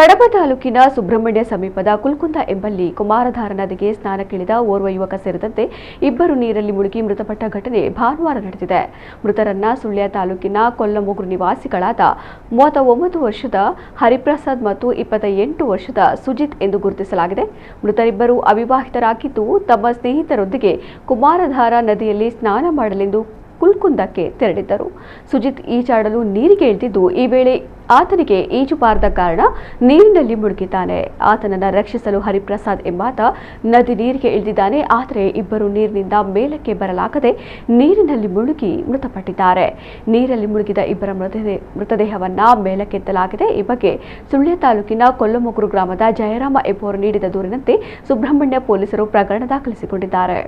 ಕಡಬ ತಾಲೂಕಿನ ಸುಬ್ರಹ್ಮಣ್ಯ ಸಮೀಪದ ಕುಲ್ಕುಂದ ಎಂಬಲ್ಲಿ ಕುಮಾರಧಾರ ನದಿಗೆ ಸ್ನಾನಕ್ಕಿಳಿದ ಓರ್ವ ಯುವಕ ಸೇರಿದಂತೆ ಇಬ್ಬರು ನೀರಲ್ಲಿ ಮುಳುಗಿ ಮೃತಪಟ್ಟ ಘಟನೆ ಭಾನುವಾರ ನಡೆದಿದೆ. ಮೃತರನ್ನ ಸುಳ್ಯ ತಾಲೂಕಿನ ಕೊಲ್ಲಮೊಗ್ರು ನಿವಾಸಿಗಳಾದ 39 ವರ್ಷದ ಹರಿಪ್ರಸಾದ್ ಮತ್ತು 28 ವರ್ಷದ ಸುಜಿತ್ ಎಂದು ಗುರುತಿಸಲಾಗಿದೆ. ಮೃತರಿಬ್ಬರು ಅವಿವಾಹಿತರಾಗಿದ್ದು ತಮ್ಮ ಸ್ನೇಹಿತರೊಂದಿಗೆ ಕುಮಾರಧಾರ ನದಿಯಲ್ಲಿ ಸ್ನಾನ ಮಾಡಲೆಂದು ಕುಲ್ಕುಂದಕ್ಕೆ ತೆರಳಿದ್ದರು. ಸುಜಿತ್ ಈಜಾಡಲು ನೀರಿಗೆ ಇಳಿದಿದ್ದು ಈ ವೇಳೆ ಆತನಿಗೆ ಈಜು ಬಾರದ ಕಾರಣ ನೀರಿನಲ್ಲಿ ಮುಳುಗಿದ್ದಾನೆ. ಆತನನ್ನು ರಕ್ಷಿಸಲು ಹರಿಪ್ರಸಾದ್ ಎಂಬಾತ ನದಿ ನೀರಿಗೆ ಇಳಿದಿದ್ದಾನೆ. ಆದರೆ ಇಬ್ಬರು ನೀರಿನಿಂದ ಮೇಲಕ್ಕೆ ಬರಲಾಗದೆ ನೀರಿನಲ್ಲಿ ಮುಳುಗಿ ಮೃತಪಟ್ಟಿದ್ದಾರೆ. ನೀರಲ್ಲಿ ಮುಳುಗಿದ ಇಬ್ಬರ ಮೃತದೇಹವನ್ನ ಮೇಲಕ್ಕೆತ್ತಲಾಗಿದೆ. ಈ ಬಗ್ಗೆ ಸುಳ್ಯ ತಾಲೂಕಿನ ಕೊಲ್ಲಮೊಗ್ರು ಗ್ರಾಮದ ಜಯರಾಮ ಎಂಬುವರು ನೀಡಿದ ದೂರಿನಂತೆ ಸುಬ್ರಹ್ಮಣ್ಯ ಪೊಲೀಸರು ಪ್ರಕರಣ ದಾಖಲಿಸಿಕೊಂಡಿದ್ದಾರೆ.